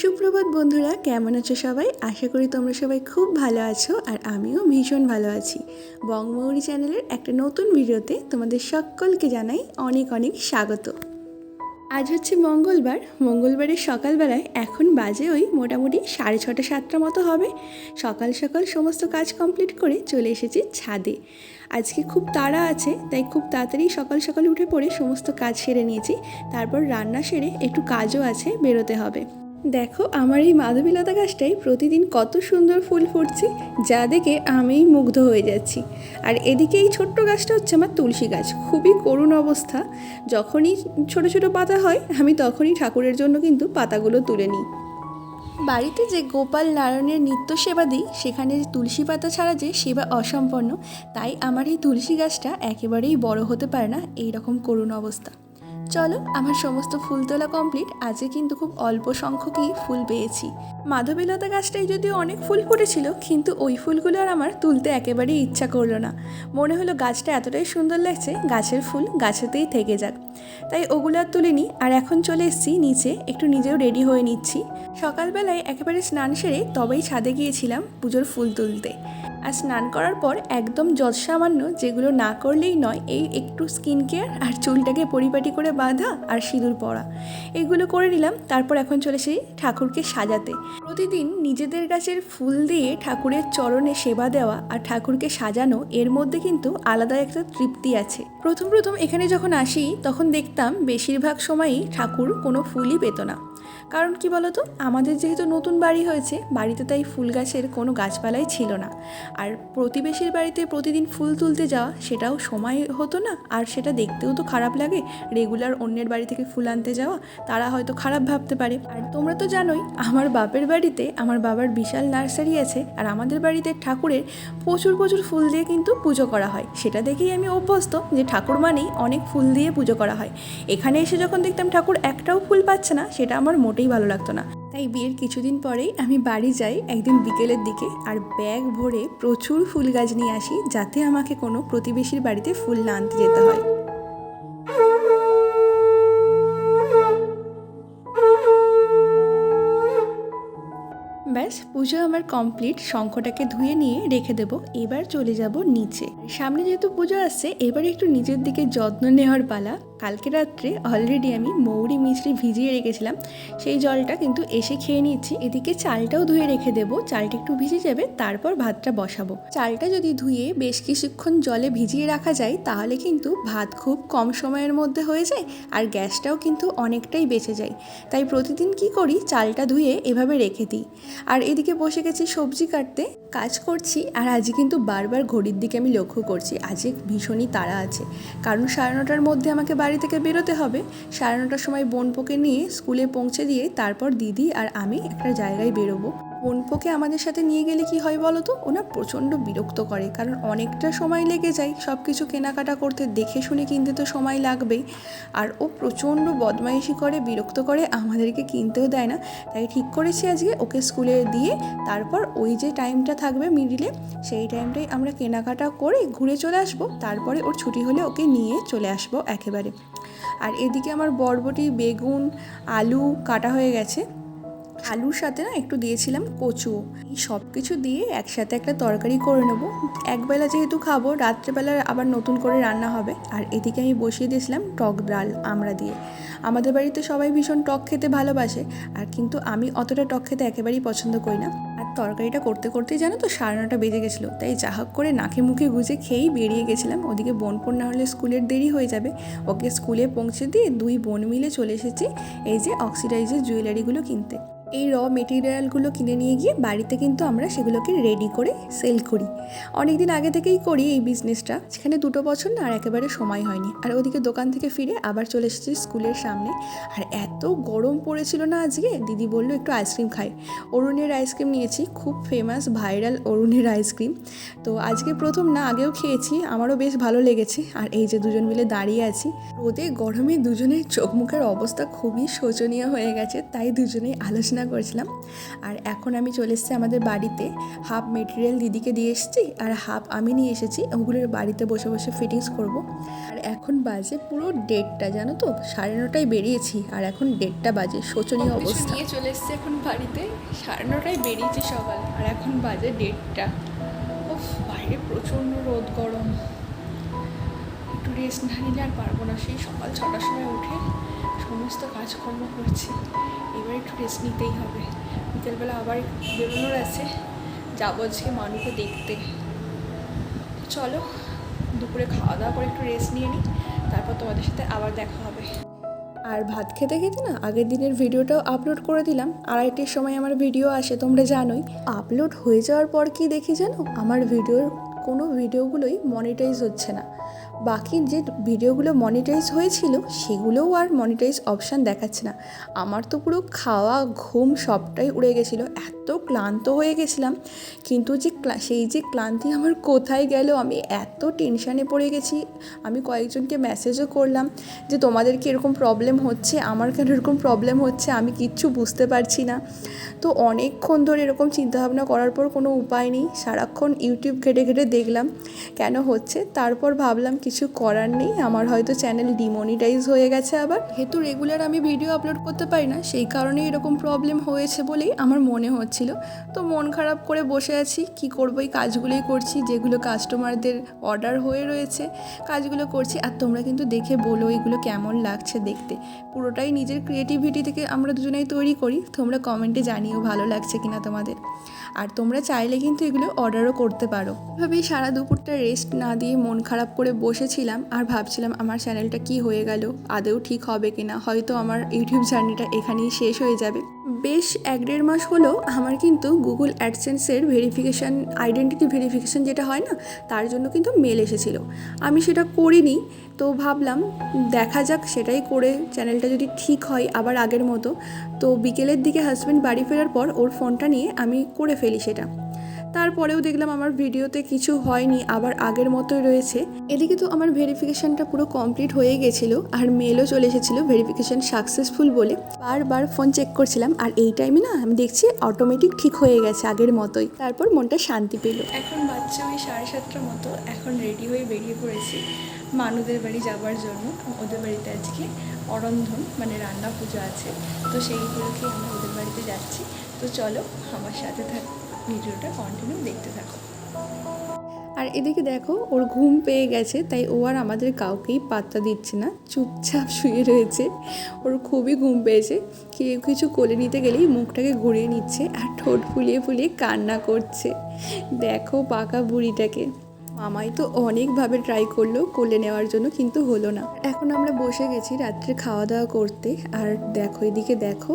সুপ্রভাত বন্ধুরা, কেমন আছো সবাই? আশা করি তোমরা সবাই খুব ভালো আছো আর আমিও ভীষণ ভালো আছি। বঙ্গমৌরি চ্যানেলের একটা নতুন ভিডিওতে তোমাদের সকলকে জানাই অনেক অনেক স্বাগত। আজ হচ্ছে মঙ্গলবারের সকালবেলায় এখন বাজে ওই মোটামুটি 6:30 7টার মতো হবে। সকাল সকাল সমস্ত কাজ কমপ্লিট করে চলে এসেছি ছাদে। আজকে খুব তাড়া আছে, তাই খুব তাড়াতাড়ি সকাল সকাল উঠে পড়ে সমস্ত কাজ সেরে নিয়েছি। তারপর রান্না সেরে একটু কাজও আছে, বেরোতে হবে। দেখো, আমার এই মাধবীলতা গাছটাই প্রতিদিন কত সুন্দর ফুল ফুটছে, যা দেখে আমিই মুগ্ধ হয়ে যাচ্ছি। আর এদিকে এই ছোট্ট গাছটা হচ্ছে আমার তুলসী গাছ, খুবই করুণ অবস্থা। যখনই ছোট ছোট পাতা হয় আমি তখনই ঠাকুরের জন্য কিন্তু পাতাগুলো তুলে নিই। বাড়িতে যে গোপাল নারায়ণের নিত্য সেবা দিই, সেখানে তুলসী পাতা ছাড়া যে সেবা অসম্পন্ন, তাই আমার এই তুলসী গাছটা একেবারেই বড় হতে পারে না, এই রকম করুণ অবস্থা। চলো, আমার সমস্ত ফুল তোলা কমপ্লিট। আজকে কিন্তু খুব অল্প সংখ্যকই ফুল পেয়েছি। মাধবীলতা গাছটাই যদিও অনেক ফুল ফুটেছিল, কিন্তু ওই ফুলগুলো আর আমার তুলতে একেবারেই ইচ্ছা করলো না। মনে হলো গাছটা এতটাই সুন্দর লাগছে, গাছের ফুল গাছেতেই থেকে যাক, তাই ওগুলো আর তুলিনি। আর এখন চলে এসেছি নিচে, একটু নিজেও রেডি হয়ে নিচ্ছি। সকালবেলায় একেবারে স্নান সেরে তবেই ছাদে গিয়েছিলাম পুজোর ফুল তুলতে। আর স্নান করার পর একদম যৎসামান্য, যেগুলো না করলেই নয়, এই একটু স্কিন কেয়ার আর চুলটাকে পরিপাটি করে বাঁধা আর সিঁদুর পরা, এগুলো করে নিলাম। তারপর এখন চলেছি ঠাকুরকে সাজাতে। প্রতিদিন নিজেদের গাছের ফুল দিয়ে ঠাকুরের চরণে সেবা দেওয়া আর ঠাকুরকে সাজানো, এর মধ্যে কিন্তু আলাদা একটা তৃপ্তি আছে। প্রথম এখানে যখন আসি তখন দেখতাম বেশিরভাগ সময়ই ঠাকুর কোনো ফুলই পেত না। কারণ কি বলতো, আমাদের যেহেতু নতুন বাড়ি হয়েছে, বাড়িতে তাই ফুল গাছের কোনো গাছপালাই ছিল না। আর প্রতিবেশীর বাড়িতে প্রতিদিন ফুল তুলতে যাওয়া, সেটাও সময় হতো না, আর সেটা দেখতেও তো খারাপ লাগে। রেগুলার অন্যের বাড়ি থেকে ফুল আনতে যাওয়া, তারা হয়তো খারাপ ভাবতে পারে। আর তোমরা তো জানোই, আমার বাপের বাড়িতে আমার বাবার বিশাল নার্সারি আছে, আর আমাদের বাড়িতে ঠাকুরের প্রচুর ফুল দিয়ে কিন্তু পুজো করা হয়। সেটা দেখেই আমি অভ্যস্ত যে ঠাকুর মানেই অনেক ফুল দিয়ে পুজো করা হয়। এখানে এসে যখন দেখতাম ঠাকুর একটাও ফুল পাচ্ছে না, সেটা আমার মোটেই ভালো লাগতো না। তাই বিয়ের কিছুদিন পরেই আমি বাড়ি যাই একদিন বিকেলের দিকে, আর ব্যাগ ভরে প্রচুর ফুল গাছ নিয়ে আসি, যাতে আমাকে কোনো প্রতিবেশীর বাড়িতে ফুল না আনতে যেতে হয়। ব্যাস, পুজো আমার কমপ্লিট। শঙ্খটাকে ধুয়ে নিয়ে রেখে দেবো। এবার চলে যাব নিচে। সামনে যেহেতু পুজো আসছে, এবার একটু নিজের দিকে যত্ন নেওয়ার পালা। কালকে রাত্রে অলরেডি আমি মৌরি মিছরি ভিজিয়ে রেখেছিলাম, সেই জলটা কিন্তু এসে খেয়ে নিচ্ছি। এদিকে চালটাও ধুয়ে রেখে দেবো, চালটা একটু ভিজে যাবে, তারপর ভাতটা বসাবো। চালটা যদি ধুয়ে বেশ কিছুক্ষণ জলে ভিজিয়ে রাখা যায়, তাহলে কিন্তু ভাত খুব কম সময়ের মধ্যে হয়ে যায়, আর গ্যাসটাও কিন্তু অনেকটাই বেঁচে যায়। তাই প্রতিদিন কি করি, চালটা ধুয়ে এভাবে রেখে দিই। আর এদিকে বসে গেছি সবজি কাটতে, কাজ করছি। আর আজকে কিন্তু বারবার ঘড়ির দিকে আমি লক্ষ্য করছি, আজকে ভীষণই তাড়া আছে। কারণ 9:30টার মধ্যে আমাকে বাড়ি থেকে বেরোতে হবে। 9:30টার সময় বোনপোকে নিয়ে স্কুলে পৌঁছে দিয়ে তারপর দিদি আর আমি একটা জায়গায় বেরোবো। বোনপোকে আমাদের সাথে নিয়ে গেলে কি হয় বলো তো, ওনা প্রচণ্ড বিরক্ত করে, কারণ অনেকটা সময় লেগে যায় সব কিছু কেনাকাটা করতে, দেখে শুনে কিনতে তো সময় লাগবেই। আর ও প্রচণ্ড বদমাইশি করে, বিরক্ত করে, আমাদেরকে কিনতেও দেয় না। তাই ঠিক করেছি আজকে ওকে স্কুলে দিয়ে তারপর ওই যে টাইমটা থাকবে মিডিলে, সেই টাইমটাই আমরা কেনাকাটা করে ঘুরে চলে আসবো। তারপরে ওর ছুটি হলে ওকে নিয়ে চলে আসবো একেবারে। আর এদিকে আমার বরবটি, বেগুন, আলু কাটা হয়ে গেছে। আলুর সাথে না একটু দিয়েছিলাম কচু, এই সব কিছু দিয়ে একসাথে একটা তরকারি করে নেবো। একবেলা যেহেতু খাবো, রাত্রেবেলা আবার নতুন করে রান্না হবে। আর এদিকে আমি বসিয়ে দিয়েছিলাম টক ডাল আমড়া দিয়ে। আমাদের বাড়িতে সবাই ভীষণ টক খেতে ভালোবাসে, আর কিন্তু আমি অতটা টক খেতে একেবারেই পছন্দ করি না। আর তরকারিটা করতে করতেই জানো তো 9:30 বেজে গেছিলো, তাই যা হোক করে নাকে মুখে গুজে খেয়েই বেরিয়ে গেছিলাম। ওদিকে বোনপোর না হলে স্কুলের দেরি হয়ে যাবে। ওকে স্কুলে পৌঁছে দিয়ে দুই বোন মিলে চলে এসেছি এই যে অক্সিডাইজের জুয়েলারিগুলো কিনতে। এই র মেটেরিয়ালগুলো কিনে নিয়ে গিয়ে বাড়িতে কিন্তু আমরা সেগুলোকে রেডি করে সেল করি। অনেক দিন আগে থেকেই করি এই বিজনেসটা, যেখানে 2 বছর না আর একেবারে সময় হয়নি। আর ওদিকে দোকান থেকে ফিরে আবার চলে এসেছি স্কুলের সামনে। আর এত গরম পড়েছিল না আজকে, দিদি বললো একটু আইসক্রিম খাই। অরুণের আইসক্রিম নিয়েছি, খুব ফেমাস ভাইরাল অরুণের আইসক্রিম। তো আজকে প্রথম না, আগেও খেয়েছি, আমারও বেশ ভালো লেগেছে। আর এই যে দুজন মিলে দাঁড়িয়ে আছি রোদে গরমে, দুজনের চোখ মুখের অবস্থা খুবই শোচনীয় হয়ে গেছে, তাই দুজনেই আলোচনা বিছানা করেছিলাম। আর এখন আমি চলে এসেছি আমাদের বাড়িতে। হাফ মেটেরিয়াল দিদিকে দিয়ে এসেছি আর হাফ আমি নিয়ে এসেছি, ওগুলোর বাড়িতে বসে বসে ফিটিংস করব। আর এখন বাজে পুরো 1:30, জানো তো, 9:30টায় বেরিয়েছি আর এখন 1:30 বাজে। শোচনীয় অবস্থা। নিয়ে চলে এসেছি এখন বাড়িতে, 9:30টায় বেরিয়েছি সকাল আর এখন বাজে 1:30। উফ, বাইরে প্রচণ্ড রোদ, গরম। একটু রেস্ট না নিলে আর পারবো না। সেই সকাল 6টার সময় উঠে সমস্ত কাজকর্ম করছি, এবার একটু রেস্ট নিতেই হবে। বিকেলবেলা আবার বেরোনোর আছে, যাবো আজকে মানুকে দেখতে। চলো দুপুরে খাওয়া দাওয়া করে একটু রেস্ট নিয়ে নিই, তারপর তোমাদের সাথে আবার দেখা হবে। আর ভাত খেতে খেতে না আগের দিনের ভিডিওটাও আপলোড করে দিলাম। 2:30টার সময় আমার ভিডিও আসে, তোমরা জানোই। আপলোড হয়ে যাওয়ার পর কি দেখি জানো, আমার কোনো ভিডিওগুলোই মনিটাইজ হচ্ছে না। বাকি যে ভিডিওগুলো মনিটাইজ হয়েছিল সেগুলোও আর মনিটাইজ অপশান দেখাচ্ছে না। আমার তো পুরো খাওয়া ঘুম সবটাই উড়ে গেছিলো, এত ক্লান্ত হয়ে গেছিলাম। কিন্তু সেই যে ক্লান্তি আমার কোথায় গেল, আমি এত টেনশানে পড়ে গেছি। আমি কয়েকজনকে মেসেজও করলাম যে তোমাদের কি এরকম প্রবলেম হচ্ছে, আমার কেন এরকম প্রবলেম হচ্ছে, আমি কিচ্ছু বুঝতে পারছি না। তো অনেকক্ষণ ধরে এরকম চিন্তাভাবনা করার পর কোনো উপায় নেই, সারাক্ষণ ইউটিউব ঘেটে ঘেটে দেখলাম কেন হচ্ছে। তারপর ভাবলাম কিছু করার নেই, আমার হয়তো চ্যানেল ডিমনিটাইজ হয়ে গেছে আবার। যেহেতু রেগুলার আমি ভিডিও আপলোড করতে পারি না, সেই কারণেই এরকম প্রবলেম হয়েছে বলেই আমার মনে হচ্ছিল। তো মন খারাপ করে বসে আছি, কি করব, এই কাজগুলোই করছি যেগুলো কাস্টমারদের অর্ডার হয়ে রয়েছে, কাজগুলো করছি। আর তোমরা কিন্তু দেখে বলো এগুলো কেমন লাগছে দেখতে। পুরোটাই নিজের ক্রিয়েটিভিটি থেকে আমরা দুজনেই তৈরি করি। তোমরা কমেন্টে জানিও ভালো লাগছে কিনা তোমাদের। আর তোমরা চাইলে কিন্তু এগুলো অর্ডারও করতে পারো। এভাবেই সারা দুপুরটা রেস্ট না দিয়ে মন খারাপ করে বসেছিলাম আর ভাবছিলাম আমার চ্যানেলটা কি হয়ে গেল, আদৌ ঠিক হবে কিনা, হয়তো আমার ইউটিউব জার্নিটা এখানেই শেষ হয়ে যাবে। বেশ 1-1.5 মাস হলো আমার কিন্তু গুগল অ্যাডসেন্সের ভেরিফিকেশান, আইডেন্টিটি ভেরিফিকেশান যেটা হয় না, তার জন্য কিন্তু মেল এসেছিলো। আমি সেটা করিনি, তো ভাবলাম দেখা যাক সেটাই করে চ্যানেলটা যদি ঠিক হয় আবার আগের মতো। তো বিকেলের দিকে হাজব্যান্ড বাড়ি ফেরার পর ওর ফোনটা নিয়ে আমি করে ফেলি সেটা। তারপরেও দেখলাম আমার ভিডিওতে কিছু হয়নি, আবার আগের মতোই রয়েছে। এদিকে তো আমার ভেরিফিকেশানটা পুরো কমপ্লিট হয়ে গেছিলো আর মেলও চলে এসেছিলো ভেরিফিকেশান সাকসেসফুল বলে। বারবার ফোন চেক করছিলাম আর এই টাইমে না আমি দেখছি অটোমেটিক ঠিক হয়ে গেছে আগের মতোই। তারপর মনটা শান্তি পেল। এখন বাচ্চা ওই 7:30টার মতো, এখন রেডি হয়ে বেরিয়ে পড়েছি মানুদের বাড়ি যাবার জন্য। ওদের বাড়িতে আজকে অরন্ধন মানে রান্না পুজো আছে, তো সেই উপলক্ষে আমরা ওদের বাড়িতে যাচ্ছি। তো চলো আমার সাথে থাকো, ভিডিওটা কন্টিনিউ দেখতে থাকো। আর এদিকে দেখো ওর ঘুম পেয়ে গেছে, তাই ও আর আমাদের কাউকেই পাত্তা দিচ্ছে না, চুপচাপ শুয়ে রয়েছে। ওর খুবই ঘুম পেয়েছে, কেউ কিছু কোলে নিতে গেলেই মুখটাকে ঘুরিয়ে নিচ্ছে আর ঠোঁট ফুলিয়ে ফুলিয়ে কান্না করছে। দেখো পাকা বুড়িটাকে। মামাই তো অনেকভাবে ট্রাই করলো কোলে নেওয়ার জন্য, কিন্তু হলো না। এখন আমরা বসে গেছি রাত্রে খাওয়া দাওয়া করতে। আর দেখো এদিকে দেখো,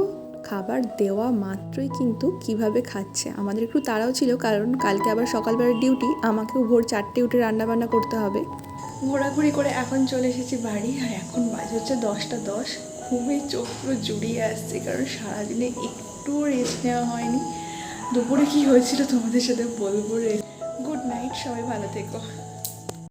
খাবার দেওয়া মাত্রই কিন্তু কিভাবে খাচ্ছে। আমাদের একটু তাড়াও ছিল, কারণ কালকে আবার সকালবেলার ডিউটি, আমাকেও ভোর 4টে উঠে রান্নাবান্না করতে হবে। ঘোরাঘুরি করে এখন চলে এসেছি বাড়ি, আর এখন বাজে হচ্ছে 10টা 10। ঘুমে চোখ পুরো জুড়িয়ে আসছে, কারণ সারাদিনে একটু রেস্ট নেওয়া হয়নি। দুপুরে কি হয়েছিল তোমাদের সাথে বলবো রে। গুড নাইট, সবাই ভালো থেকো।